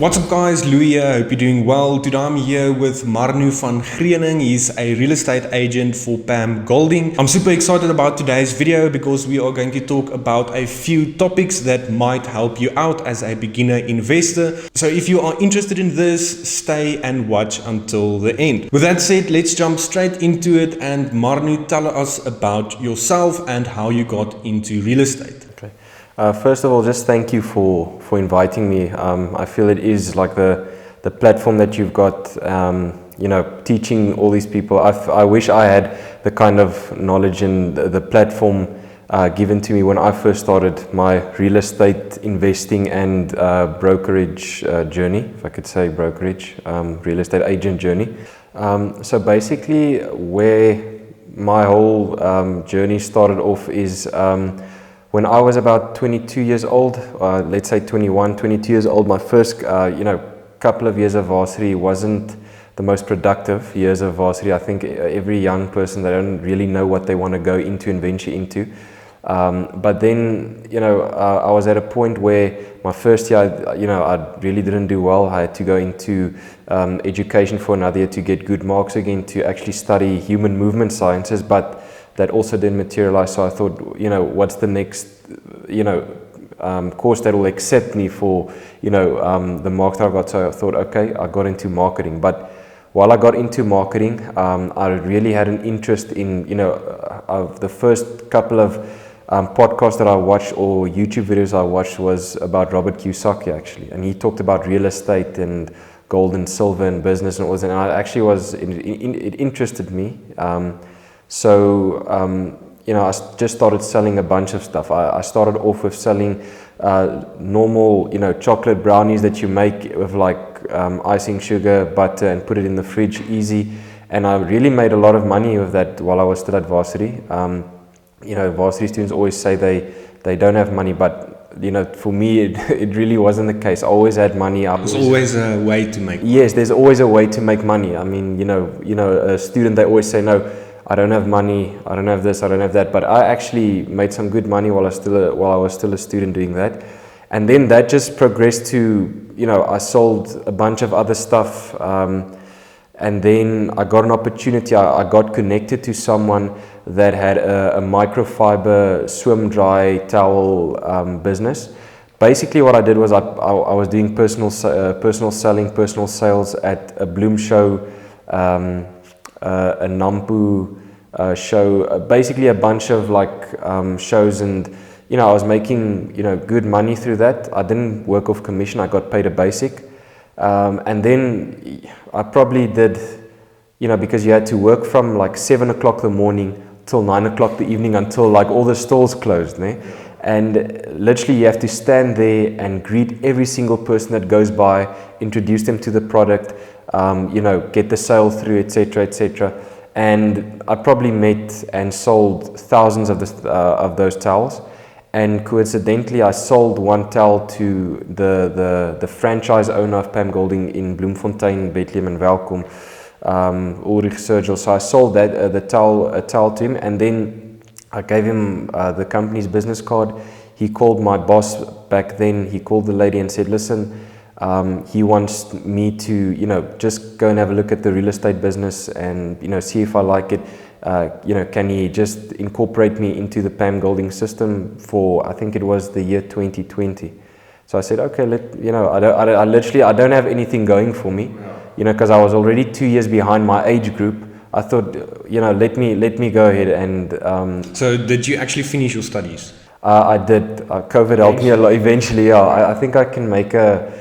What's up guys, Louis here, hope you're doing well. Today I'm here with marno.vangreuning. He's a real estate agent for Pam Golding. I'm super excited about today's video because we are going to talk about a few topics that might help you out as a beginner investor. So if you are interested in this, stay and watch until the end. With that said, let's jump straight into it, and Marno, tell us about yourself and how you got into real estate. Okay. First of all, just thank you for inviting me. I feel it is like the platform that you've got, teaching all these people. I wish I had the kind of knowledge and the platform given to me when I first started my real estate investing and brokerage journey, if I could say brokerage, real estate agent journey. So basically where my whole journey started off is when I was about 22 years old, let's say 21, 22 years old, my first, couple of years of varsity wasn't the most productive years of varsity. I think every young person, they don't really know what they want to go into and venture into. But then, I was at a point where my first year, I really didn't do well. I had to go into education for another year to get good marks again, to actually study human movement sciences, but that also didn't materialize. So I thought, what's the next, course that will accept me for, the marks that I got. So I thought, okay, I got into marketing. But while I got into marketing, I really had an interest in, of the first couple of podcasts that I watched or YouTube videos I watched was about Robert Kiyosaki actually. And he talked about real estate and gold and silver and business and all that. And I actually it interested me. I just started selling a bunch of stuff. I started off with selling normal, chocolate brownies that you make with icing, sugar, butter, and put it in the fridge, easy. And I really made a lot of money with that while I was still at varsity. Varsity students always say they don't have money, but for me, it really wasn't the case. I always had money. There's always a way to make money. Yes, there's always a way to make money. I mean, a student, they always say, no, I don't have money, I don't have this, I don't have that. But I actually made some good money while I was still a student doing that. And then that just progressed to, I sold a bunch of other stuff. And then I got an opportunity. I got connected to someone that had a microfiber swim dry towel business. Basically what I did was I was doing personal selling, personal sales at a Bloom show, a Nampu show, basically a bunch of shows, and I was making good money through that. I didn't work off commission, I got paid a basic, and then I probably did, because you had to work from 7 o'clock in the morning till 9 o'clock the evening until all the stalls closed, né? And literally you have to stand there and greet every single person that goes by, introduce them to the product, get the sale through, etc., etc. And I probably met and sold thousands of those towels. And coincidentally, I sold one towel to the franchise owner of Pam Golding in Bloemfontein, Bethlehem and Welkom, Ulrich Sergel. So I sold that a towel to him, and then I gave him the company's business card. He called my boss back then. He called the lady and said, listen, he wants me to, just go and have a look at the real estate business and, see if I like it. Can he just incorporate me into the Pam Golding system for, I think it was the year 2020. So I said, okay, I don't have anything going for me, because I was already 2 years behind my age group. I thought, let me go ahead and. So did you actually finish your studies? I did. COVID helped me a lot eventually. Yeah, I think I can make a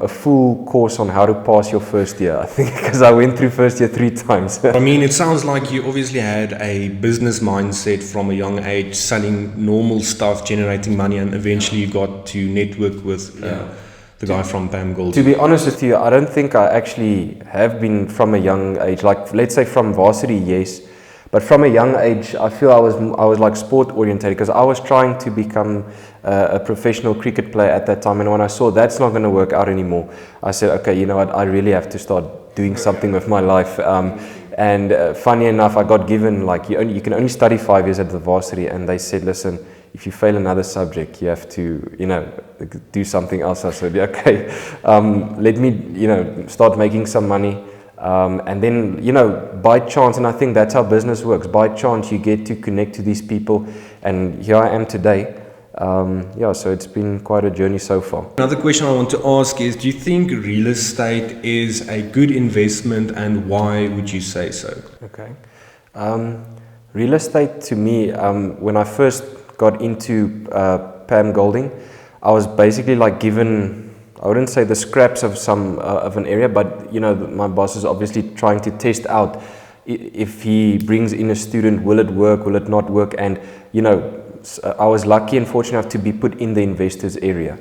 full course on how to pass your first year, I think, because I went through first year 3 times. I mean, it sounds like you obviously had a business mindset from a young age, selling normal stuff, generating money, and eventually you got to network with the guy from Pam Golding. To be honest with you, I don't think I actually have been from a young age. Let's say from varsity, yes. But from a young age, I feel I was sport oriented, because I was trying to become a professional cricket player at that time. And when I saw that's not going to work out anymore, I said, okay, you know what, I really have to start doing something with my life. And funny enough, I got given you can only study 5 years at the varsity, and they said, listen, if you fail another subject, you have to do something else. I said, okay, let me, start making some money. And then, by chance, and I think that's how business works. By chance, you get to connect to these people, and here I am today. So it's been quite a journey so far. Another question I want to ask is, do you think real estate is a good investment, and why would you say so? Okay. Real estate to me, when I first got into Pam Golding, I was basically like given, I wouldn't say the scraps of some of an area, but my boss is obviously trying to test out if he brings in a student, will it work, will it not work? And I was lucky and fortunate enough to be put in the investors area.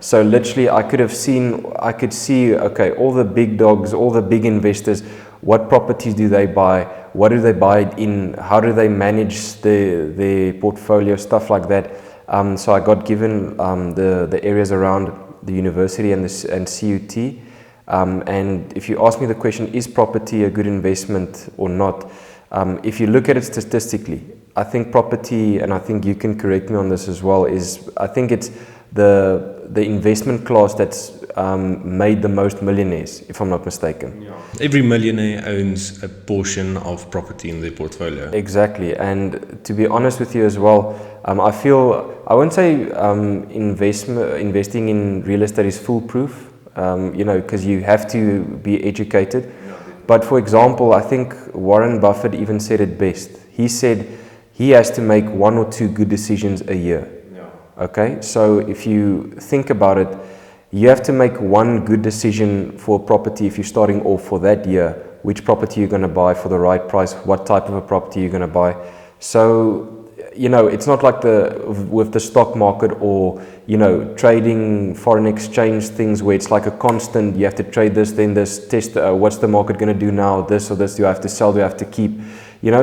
So literally I could see, okay, all the big dogs, all the big investors, what properties do they buy? What do they buy it in? How do they manage their portfolio? Stuff like that. So I got given the areas around the university and CUT. And if you ask me the question, is property a good investment or not? If you look at it statistically, I think property, and I think you can correct me on this as well, I think it's the investment class that's made the most millionaires, if I'm not mistaken. Yeah. Every millionaire owns a portion of property in their portfolio. Exactly, and to be honest with you as well, I feel, I won't say investing in real estate is foolproof, because you have to be educated. But for example, I think Warren Buffett even said it best. He said he has to make 1 or 2 good decisions a year. Okay, so if you think about it, you have to make 1 good decision for a property if you're starting off for that year, which property you're going to buy for the right price, what type of a property you're going to buy. So, it's not like with the stock market or, trading foreign exchange things where it's like a constant, you have to trade this, then this, test what's the market going to do now, this or this, do I have to sell, do I have to keep?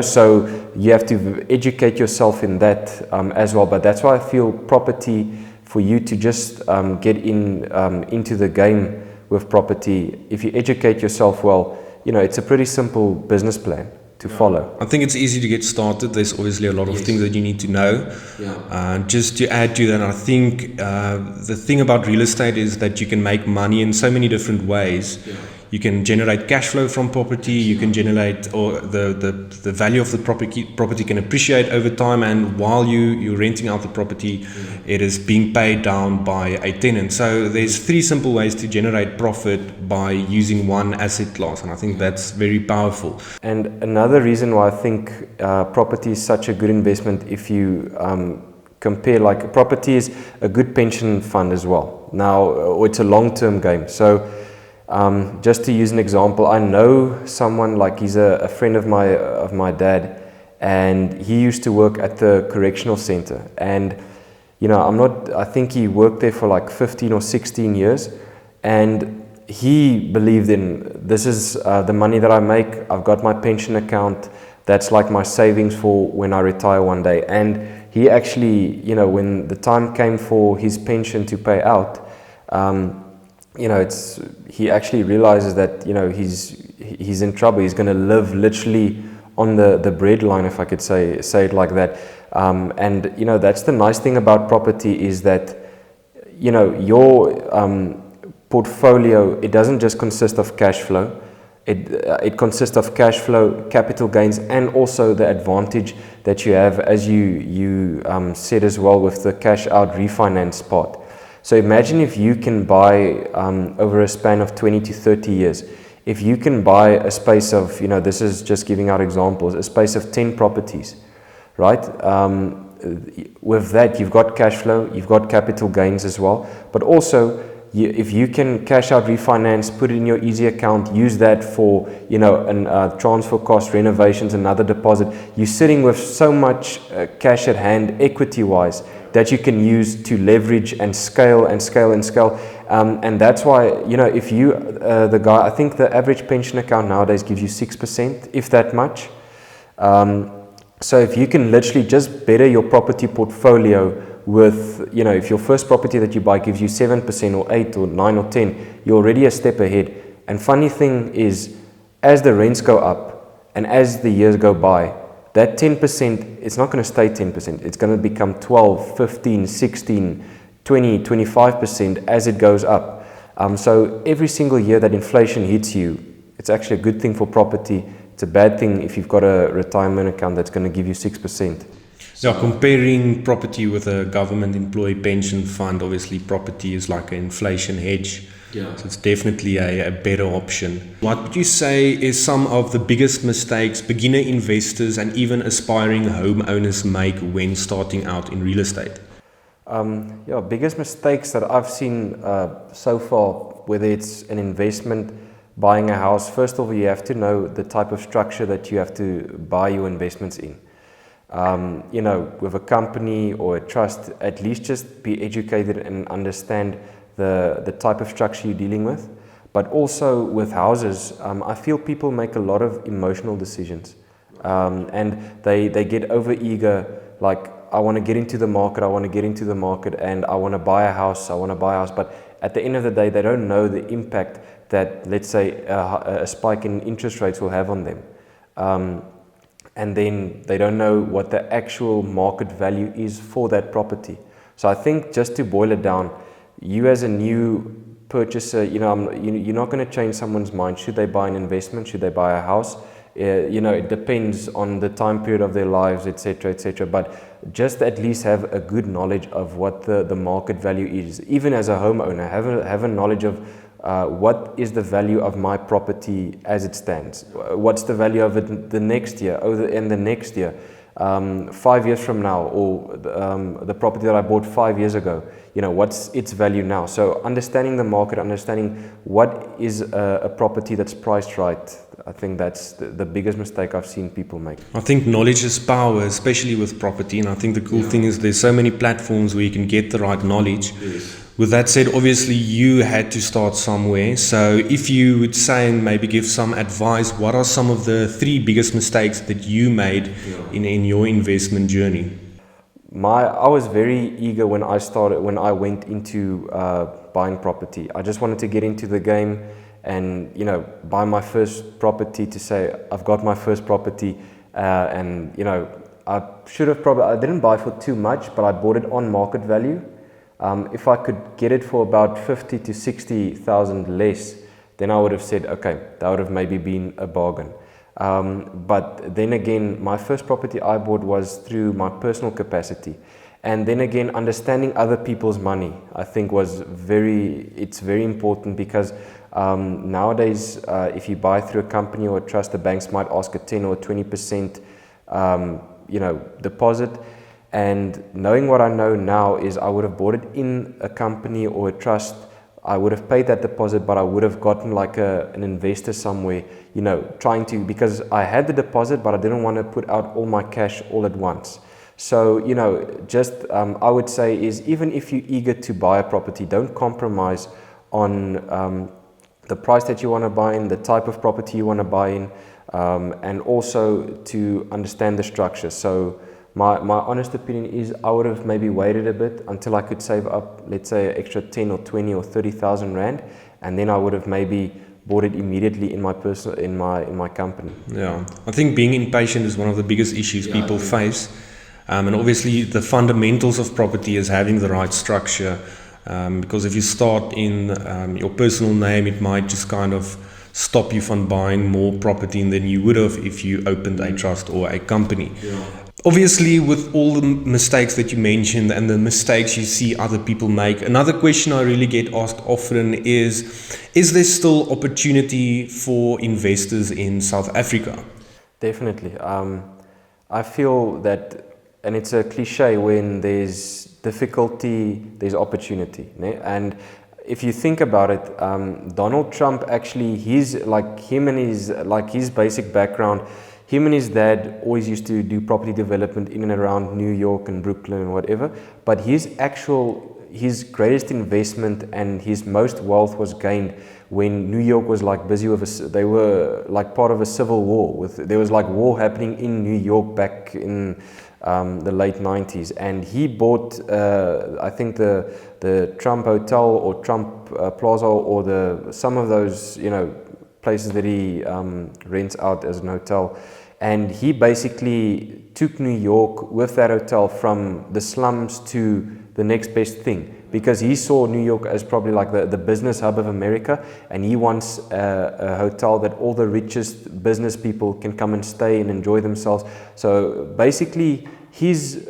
So you have to educate yourself in that as well. But that's why I feel property, for you to just get into the game with property, if you educate yourself well, it's a pretty simple business plan to follow. I think it's easy to get started. There's obviously a lot of things that you need to know. Just to add to that, I think the thing about real estate is that you can make money in so many different ways. You can generate cash flow from property, you can generate, or the value of the property can appreciate over time, and while you're renting out the property, it is being paid down by a tenant. So there's 3 simple ways to generate profit by using one asset class, and I think that's very powerful. And another reason why I think property is such a good investment, if you compare, like, property is a good pension fund as well. Now, it's a long-term game. So just to use an example, I know someone, like, he's a friend of my dad, and he used to work at the correctional center, and I think he worked there for like 15 or 16 years, and he believed in, this is the money that I make, I've got my pension account, that's like my savings for when I retire one day. And he actually, when the time came for his pension to pay out, he actually realizes that he's in trouble. He's going to live literally on the breadline, if I could say it like that. And that's the nice thing about property, is that your portfolio, it doesn't just consist of cash flow. It consists of cash flow, capital gains, and also the advantage that you have, as you said as well, with the cash out refinance part. So imagine if you can buy over a span of 20 to 30 years, if you can buy a space of, this is just giving out examples, a space of 10 properties, right? With that, you've got cash flow, you've got capital gains as well, but also if you can cash out refinance, put it in your easy account, use that for, transfer cost, renovations, another deposit, you're sitting with so much cash at hand, equity-wise, that you can use to leverage and scale and scale and scale. And that's why, if you, I think the average pension account nowadays gives you 6%, if that much. So if you can literally just better your property portfolio with, if your first property that you buy gives you 7% or 8 or 9 or 10, you're already a step ahead. And funny thing is, as the rents go up and as the years go by, that 10%, it's not going to stay 10%. It's going to become 12, 15, 16, 20-25% as it goes up. So every single year that inflation hits you, it's actually a good thing for property. It's a bad thing if you've got a retirement account that's going to give you 6%. Yeah, comparing property with a government employee pension fund, obviously property is like an inflation hedge. Yeah. So it's definitely a better option. What would you say is some of the biggest mistakes beginner investors and even aspiring homeowners make when starting out in real estate? Yeah, biggest mistakes that I've seen so far, whether it's an investment, buying a house, first of all, you have to know the type of structure that you have to buy your investments in. With a company or a trust, at least just be educated and understand the type of structure you're dealing with. But also with houses, I feel people make a lot of emotional decisions, and they get over eager, like, I want to get into the market, and I want to buy a house, but at the end of the day, they don't know the impact that, let's say, a spike in interest rates will have on them. And then they don't know what the actual market value is for that property. So I think, just to boil it down, you as a new purchaser, you're not going to change someone's mind. Should they buy an investment? Should they buy a house? It depends on the time period of their lives, etc., etc. But just at least have a good knowledge of what the market value is. Even as a homeowner, have a knowledge of what is the value of my property as it stands? What's the value of it the next year, and the next year, 5 years from now, or the property that I bought 5 years ago, what's its value now? So understanding the market, understanding what is a property that's priced right, I think that's the biggest mistake I've seen people make. I think knowledge is power, especially with property, and I think the cool thing is there's so many platforms where you can get the right knowledge. Yes. With that said, obviously you had to start somewhere. So if you would say and maybe give some advice, what are some of the 3 biggest mistakes that you made in your investment journey? I was very eager when I went into buying property. I just wanted to get into the game and buy my first property, to say I've got my first property, and I didn't buy for too much, but I bought it on market value. If I could get it for about 50 to 60,000 less, then I would have said, okay, that would have maybe been a bargain. But then again, my first property I bought was through my personal capacity. And then again, understanding other people's money, I think it's very important, because nowadays, if you buy through a company or a trust, the banks might ask a 10 or 20% deposit. And knowing what I know now is, I would have bought it in a company or a trust. I would have paid that deposit, but I would have gotten like an investor somewhere, because I had the deposit, but I didn't want to put out all my cash all at once. So, I would say is, even if you're eager to buy a property, don't compromise on the price that you want to buy in, the type of property you want to buy in, and also to understand the structure. So my honest opinion is, I would have maybe waited a bit until I could save up, let's say, an extra 10 or 20 or 30,000 rand, and then I would have maybe bought it immediately in my company. Yeah, I think being impatient is one of the biggest issues people face. And obviously the fundamentals of property is having the right structure, because if you start in your personal name, it might just kind of stop you from buying more property than you would have if you opened a trust or a company. Obviously, with all the mistakes that you mentioned and the mistakes you see other people make, another question I really get asked often is there still opportunity for investors in South Africa? Definitely. I feel that, and it's a cliche, when there's difficulty, there's opportunity. And if you think about it, Donald Trump, actually, his basic background, him and his dad always used to do property development in and around New York and Brooklyn and whatever. But his greatest investment and his most wealth was gained when New York was like busy with they were like part of a civil war. There was like war happening in New York back in the late 90s, and he bought I think the Trump Hotel or Trump Plaza, or some of those places that he rents out as an hotel. And he basically took New York with that hotel from the slums to the next best thing, because he saw New York as probably like the business hub of America, and he wants a hotel that all the richest business people can come and stay and enjoy themselves. So basically his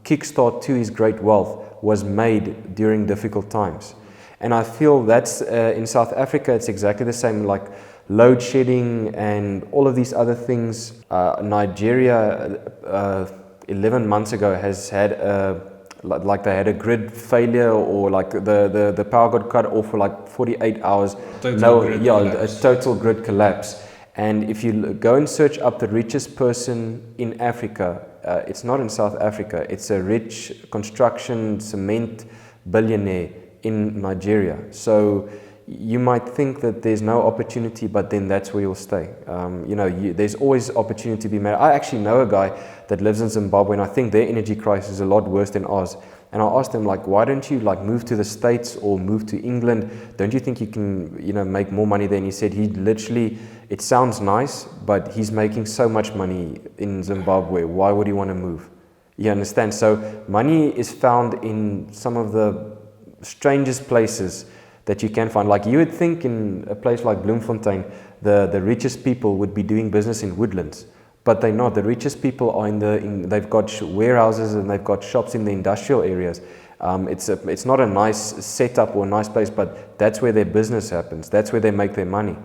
kickstart to his great wealth was made during difficult times. And I feel that's in South Africa it's exactly the same, like load shedding and all of these other things. Nigeria 11 months ago has had like they had a grid failure, or like the power got cut off for like 48 hours. A total grid collapse. And if you go and search up the richest person in Africa, it's not in South Africa, it's a rich construction cement billionaire in Nigeria. So you might think that there's no opportunity, but then that's where you'll stay. There's always opportunity to be made. I actually know a guy that lives in Zimbabwe, and I think their energy crisis is a lot worse than ours. And I asked him, like, why don't you like move to the States or move to England? Don't you think you can, make more money there? And he said he literally, it sounds nice, but he's making so much money in Zimbabwe. Why would he want to move? You understand? So money is found in some of the strangest places that you can find. Like, you would think in a place like Bloemfontein, the richest people would be doing business in Woodlands, but they're not. The richest people are they've got warehouses and they've got shops in the industrial areas. It's not a nice setup or a nice place, but that's where their business happens. That's where they make their money.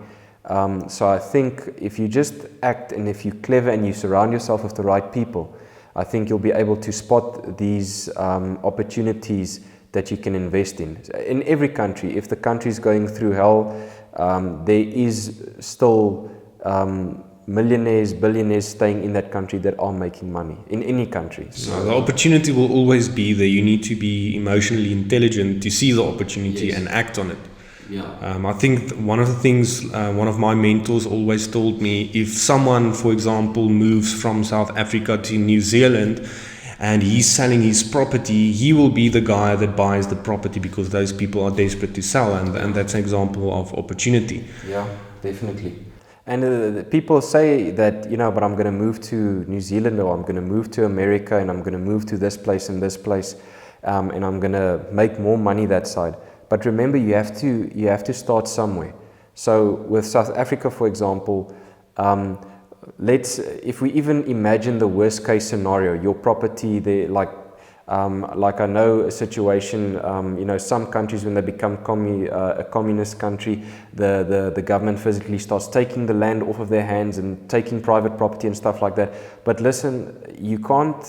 So I think if you just act, and if you're clever and you surround yourself with the right people, I think you'll be able to spot these opportunities that you can invest in every country. If the country is going through hell, there is still millionaires, billionaires staying in that country that are making money in any country. So the opportunity will always be there. You need to be emotionally intelligent to see the opportunity and act on it. Yeah. I think one of the things one of my mentors always told me, if someone, for example, moves from South Africa to New Zealand and he's selling his property, he will be the guy that buys the property because those people are desperate to sell, and that's an example of opportunity. Yeah, definitely. And people say that, but I'm going to move to New Zealand, or I'm going to move to America, and I'm going to move to this place and this place, and I'm going to make more money that side. But remember, you have to start somewhere. So with South Africa, for example, if we even imagine the worst case scenario, your property there, like I know a situation, some countries, when they become a communist country, the government physically starts taking the land off of their hands and taking private property and stuff like that. But listen, you can't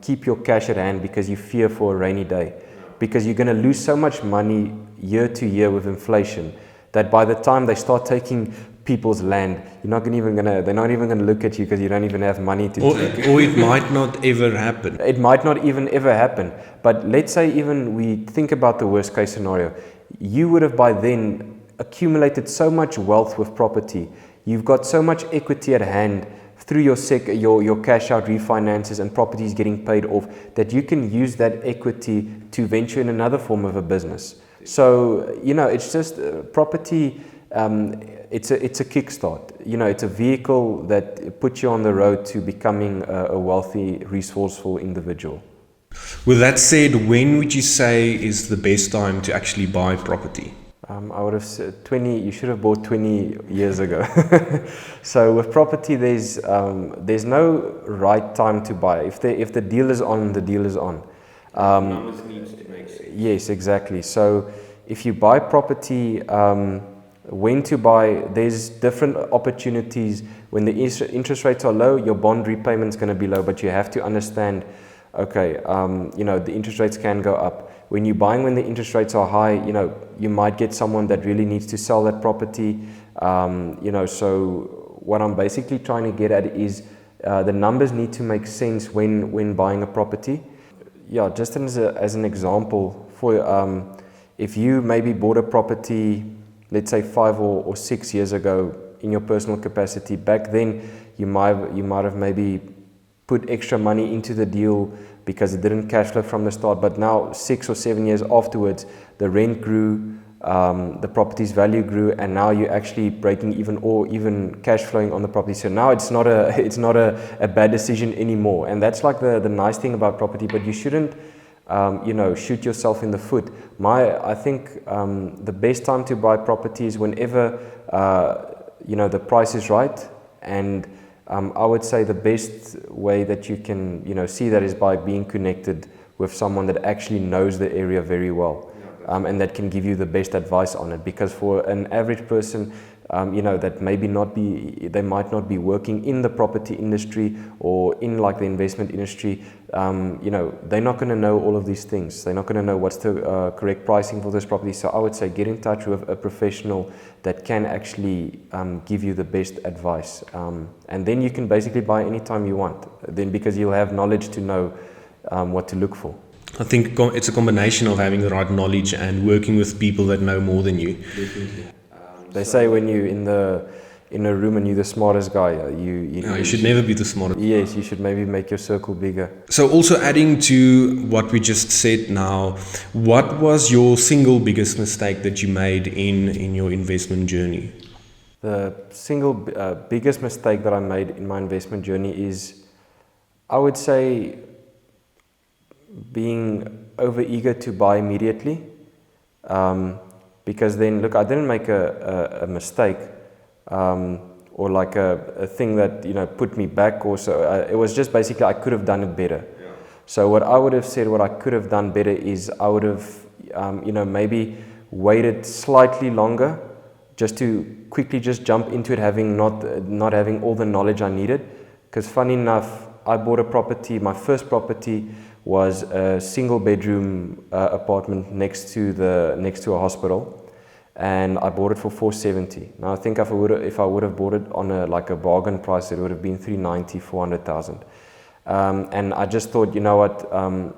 keep your cash at hand because you fear for a rainy day, because you're going to lose so much money year to year with inflation that by the time they start taking people's land, they're not even going to look at you because you don't even have money to take. Or it might not ever happen. It might not even ever happen. But let's say even we think about the worst case scenario. You would have by then accumulated so much wealth with property. You've got so much equity at hand through your cash out refinances and properties getting paid off, that you can use that equity to venture in another form of a business. So, it's just property. It's a kickstart. It's a vehicle that puts you on the road to becoming a wealthy, resourceful individual. With that said, when would you say is the best time to actually buy property? I would have said 20. You should have bought 20 years ago. So with property, there's no right time to buy. If the deal is on, the deal is on. Numbers needs to make sense. Yes, exactly. So if you buy property, when to buy, there's different opportunities. When the interest rates are low, your bond repayment's going to be low, but you have to understand, okay, the interest rates can go up. When you're buying when the interest rates are high, you might get someone that really needs to sell that property. So what I'm basically trying to get at is the numbers need to make sense when buying a property. Yeah, just as an example, for if you maybe bought a property, let's say 5 or 6 years ago in your personal capacity, back then you might have maybe put extra money into the deal because it didn't cash flow from the start, but now 6 or 7 years afterwards, the rent grew, the property's value grew, and now you're actually breaking even or even cash flowing on the property. So now it's not a bad decision anymore, and that's like the nice thing about property. But you shouldn't shoot yourself in the foot. I think the best time to buy property is whenever the price is right, and I would say the best way that you can see that is by being connected with someone that actually knows the area very well, and that can give you the best advice on it. Because for an average person, that they might not be working in the property industry or in like the investment industry. They're not going to know all of these things. They're not going to know what's the correct pricing for this property. So I would say get in touch with a professional that can actually give you the best advice. And then you can basically buy anytime you want. Then because you'll have knowledge to know what to look for. I think it's a combination of having the right knowledge and working with people that know more than you. Definitely. They say when you're in a room and you're the smartest guy, you should never be the smartest. Yes, you should maybe make your circle bigger. So also adding to what we just said now, what was your single biggest mistake that you made in your investment journey? The single biggest mistake that I made in my investment journey is, I would say, being over eager to buy immediately. Because then, look, I didn't make a mistake or like a thing that put me back or so. It was just basically I could have done it better. Yeah. So what I would have said, what I could have done better is I would have maybe waited slightly longer just to quickly just jump into it, not having all the knowledge I needed. Because funny enough, I bought a property. My first property was a single bedroom apartment next to a hospital, and I bought it for $470,000. Now I think if I would have bought it on a bargain price, it would have been $390,000, $400,000. And I just thought, you know what, I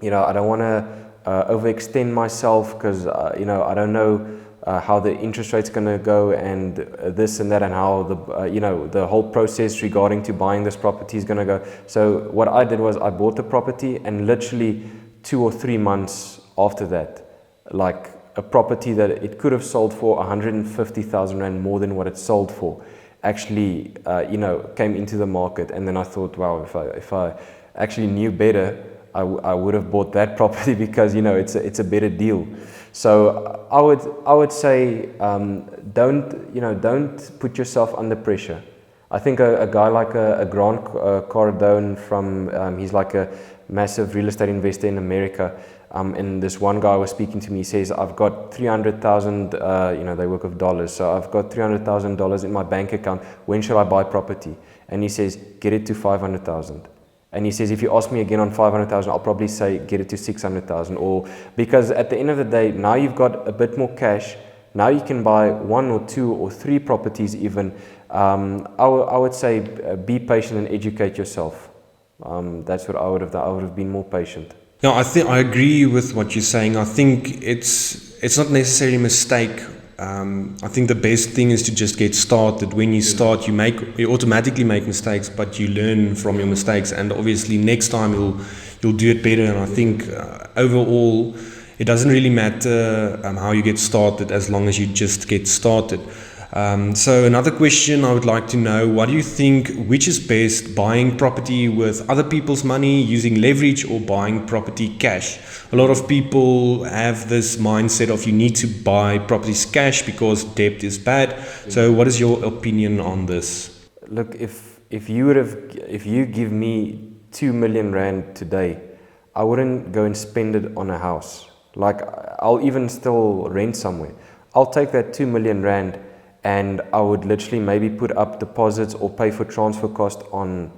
don't want to overextend myself because I don't know how the interest rate's going to go and this and that, and how the whole process regarding to buying this property is going to go. So what I did was I bought the property, and literally 2 or 3 months after that, like a property that it could have sold for 150,000 rand more than what it sold for, actually came into the market. And then I thought, wow, if I actually knew better, I would have bought that property because it's a better deal. So I would say don't put yourself under pressure. I think a guy like a Grant Cardone he's like a massive real estate investor in America. And this one guy was speaking to me. He says, I've got 300,000, they work with dollars. So I've got $300,000 in my bank account. When should I buy property? And he says, get it to 500,000. And he says, if you ask me again on 500,000, I'll probably say get it to 600,000. Or because at the end of the day, now you've got a bit more cash. Now you can buy 1 or 2 or 3 properties even. I would say be patient and educate yourself. That's what I would have done. I would have been more patient. Yeah, I agree with what you're saying. I think it's not necessarily a mistake. I think the best thing is to just get started. When you start, you automatically make mistakes, but you learn from your mistakes, and obviously next time you'll do it better. And I think overall, it doesn't really matter how you get started as long as you just get started. So another question I would like to know, what do you think, which is best, buying property with other people's money, using leverage, or buying property cash? A lot of people have this mindset of you need to buy properties cash because debt is bad. So what is your opinion on this? Look, if you give me 2 million rand today, I wouldn't go and spend it on a house. Like, I'll even still rent somewhere. I'll take that 2 million rand and I would literally maybe put up deposits or pay for transfer cost on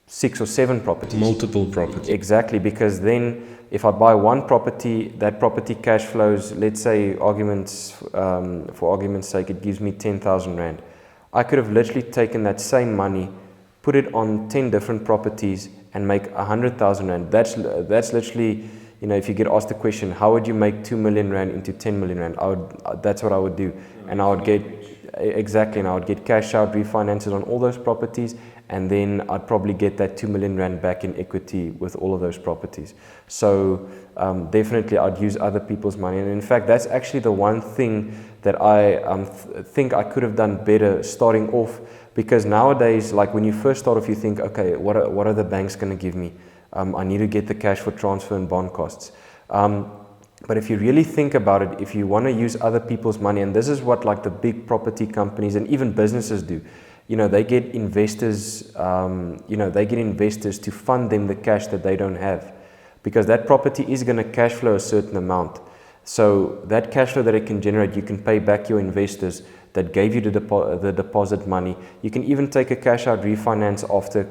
6 or 7 properties. Multiple properties. Exactly, because then if I buy one property, that property cash flows, let's say for argument's sake, it gives me 10,000 rand. I could have literally taken that same money, put it on 10 different properties and make 100,000 rand. That's literally, if you get asked the question, how would you make 2 million rand into 10 million rand? That's what I would do. And I would get cash out, refinances on all those properties, and then I'd probably get that 2 million rand back in equity with all of those properties. So definitely I'd use other people's money. And in fact, that's actually the one thing that I think I could have done better starting off, because nowadays, like when you first start off, you think, okay, what are the banks going to give me? I need to get the cash for transfer and bond costs. But if you really think about it, if you want to use other people's money, and this is what like the big property companies and even businesses do, they get investors, they get investors to fund them the cash that they don't have, because that property is going to cash flow a certain amount. So that cash flow that it can generate, you can pay back your investors that gave you the deposit money. You can even take a cash out refinance after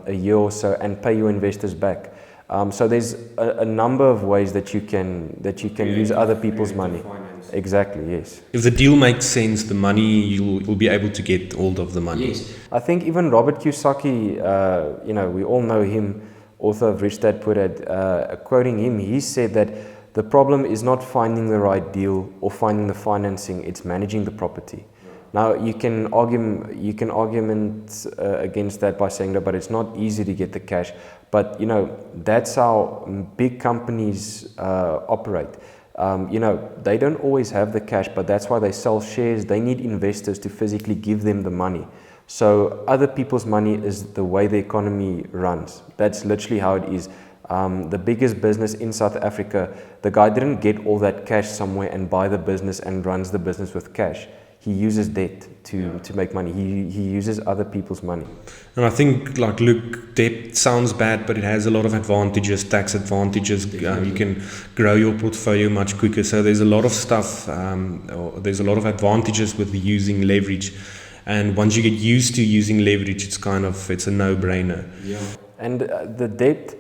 a year or so and pay your investors back. So there's a number of ways that you can use other people's money. Finance. Exactly, yes. If the deal makes sense, the money, you'll be able to get hold of the money. Yes. I think even Robert Kiyosaki, we all know him, author of Rich Dad Poor Dad, quoting him, he said that the problem is not finding the right deal or finding the financing, it's managing the property. Now, you can argument against that by saying that, but it's not easy to get the cash. But, that's how big companies operate. They don't always have the cash, but that's why they sell shares. They need investors to physically give them the money. So other people's money is the way the economy runs. That's literally how it is. The biggest business in South Africa, the guy didn't get all that cash somewhere and buy the business and runs the business with cash. He uses debt to make money. He uses other people's money. And I think, look, debt sounds bad, but it has a lot of advantages, tax advantages. You can grow your portfolio much quicker. So there's a lot of stuff, there's a lot of advantages with using leverage. And once you get used to using leverage, it's a no-brainer. Yeah. And the debt,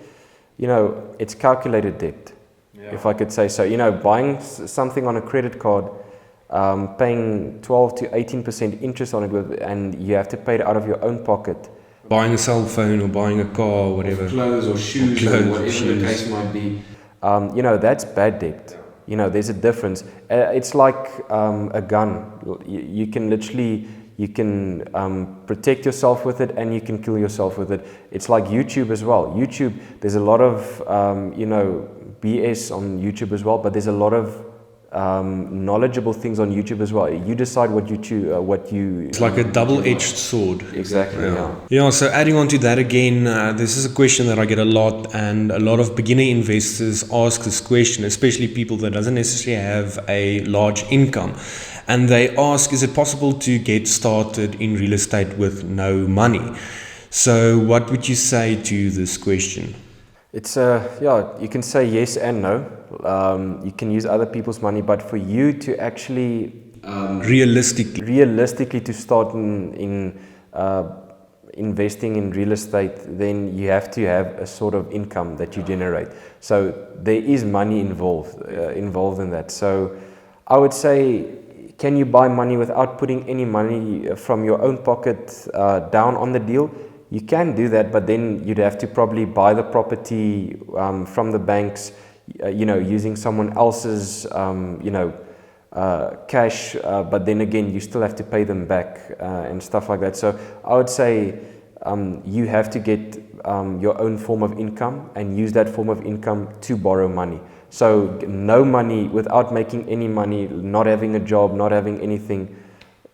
it's calculated debt, if I could say so. Buying something on a credit card, paying 12 to 18% interest on it, and you have to pay it out of your own pocket. Buying a cell phone or buying a car or whatever. Or clothes or shoes or whatever the case might be. That's bad debt. There's a difference. It's like a gun. You can literally... You can protect yourself with it, and you can kill yourself with it. It's like YouTube as well. YouTube, there's a lot of, BS on YouTube as well, but there's a lot of knowledgeable things on YouTube as well. You decide what you choose, It's like a double-edged sword. Exactly, Yeah, so adding on to that again, this is a question that I get a lot, and a lot of beginner investors ask this question, especially people that doesn't necessarily have a large income. And they ask, is it possible to get started in real estate with no money? So what would you say to this question? It's you can say yes and no. You can use other people's money, but for you to actually realistically to start in investing in real estate, then you have to have a sort of income that you generate. So there is money involved in that. So I would say, can you buy money without putting any money from your own pocket down on the deal? You can do that, but then you'd have to probably buy the property from the banks, using someone else's, cash. But then again, you still have to pay them back and stuff like that. So I would say you have to get your own form of income and use that form of income to borrow money. So no money, without making any money, not having a job, not having anything,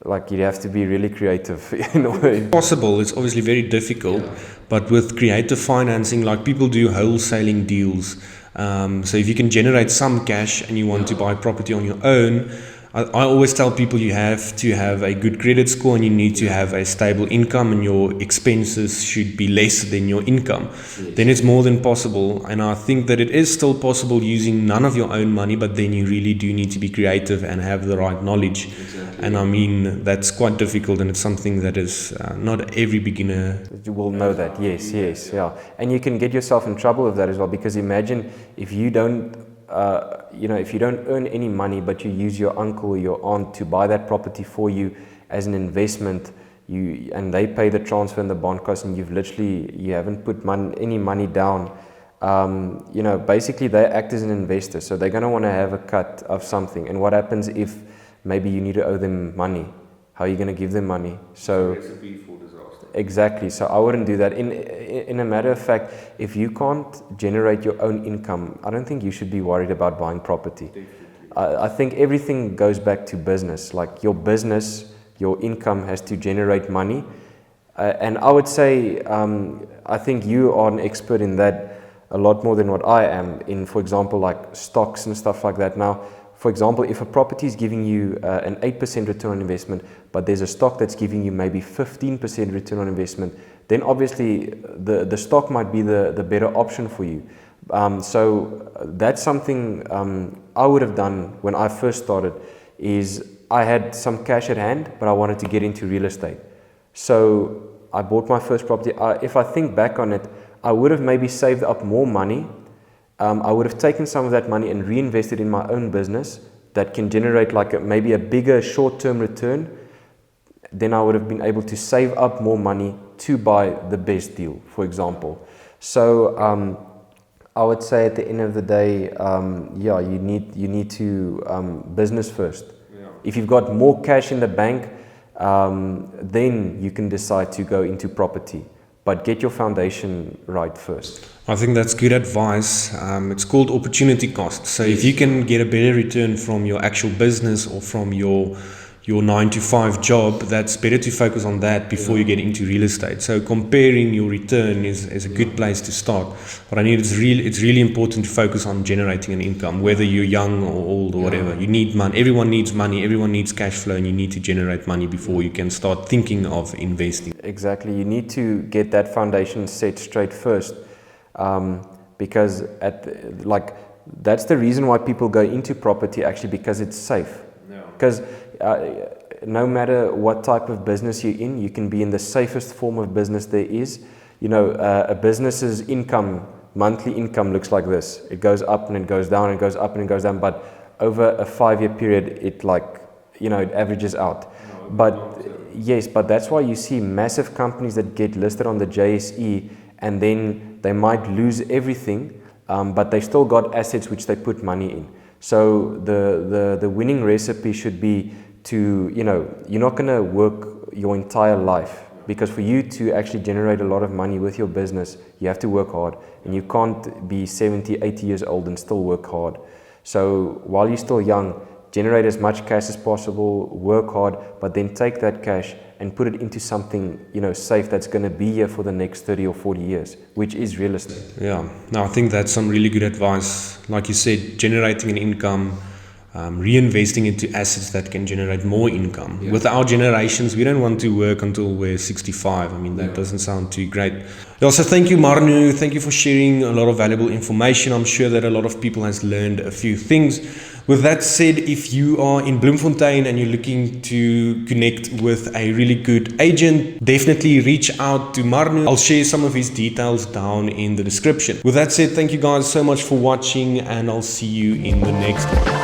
like you have to be really creative in a way. It's possible, it's obviously very difficult, but with creative financing, like people do wholesaling deals. So if you can generate some cash and you want to buy property on your own, I always tell people you have to have a good credit score and you need to have a stable income, and your expenses should be less than your income. Yes. Then it's more than possible, and I think that it is still possible using none of your own money, but then you really do need to be creative and have the right knowledge. Exactly. And I mean, that's quite difficult, and it's something that is not every beginner will know that. Yes, yeah. And you can get yourself in trouble with that as well, because imagine if you don't if you don't earn any money, but you use your uncle or your aunt to buy that property for you as an investment, and they pay the transfer and the bond cost, and you haven't put any money down. Basically they act as an investor, so they're going to want to have a cut of something. And what happens if maybe you need to owe them money? How are you going to give them money? So recipe for disaster. Exactly. So I wouldn't do that. In a matter of fact, if you can't generate your own income, I don't think you should be worried about buying property. I think everything goes back to business. Like your business, your income has to generate money. And I would say, I think you are an expert in that. a lot more than what I am in, for example, like stocks and stuff like that. Now, for example, if a property is giving you an 8% return on investment, but there's a stock that's giving you maybe 15% return on investment, then obviously the stock might be the better option for you. So that's something I would have done when I first started, is I had some cash at hand, but I wanted to get into real estate. So I bought my first property. If I think back on it, I would have maybe saved up more money. I would have taken some of that money and reinvested in my own business that can generate like maybe a bigger short-term return. Then I would have been able to save up more money to buy the best deal, for example. So I would say at the end of the day, yeah, you need to business first. Yeah. If you've got more cash in the bank, then you can decide to go into property. But get your foundation right first. I think that's good advice. It's called opportunity cost. So if you can get a better return from your actual business or from your 9-to-5 job, that's better to focus on that before you get into real estate. So comparing your return is a good place to start. But I mean, it's really important to focus on generating an income, whether you're young or old or whatever. You need money. Everyone needs money. Everyone needs cash flow, and you need to generate money before you can start thinking of investing. Exactly. You need to get that foundation set straight first, because that's the reason why people go into property, actually, because it's safe. Because no matter what type of business you're in, you can be in the safest form of business there is. You know, a business's income, monthly income looks like this. It goes up and it goes down, and it goes up and it goes down. But over a 5-year period, it it averages out. But that's why you see massive companies that get listed on the JSE, and then they might lose everything, but they still got assets which they put money in. So the winning recipe should be to, you're not going to work your entire life, because for you to actually generate a lot of money with your business, you have to work hard, and you can't be 70, 80 years old and still work hard. So while you're still young, generate as much cash as possible, work hard, but then take that cash and put it into something, safe, that's going to be here for the next 30 or 40 years, which is real estate. Yeah, no, I think that's some really good advice. Like you said, generating an income, reinvesting into assets that can generate more income. Yeah. With our generations, we don't want to work until we're 65. I mean, that doesn't sound too great. Also, thank you, Marno. Thank you for sharing a lot of valuable information. I'm sure that a lot of people has learned a few things. With that said, if you are in Bloemfontein and you're looking to connect with a really good agent, definitely reach out to Marno. I'll share some of his details down in the description. With that said, thank you guys so much for watching, and I'll see you in the next one.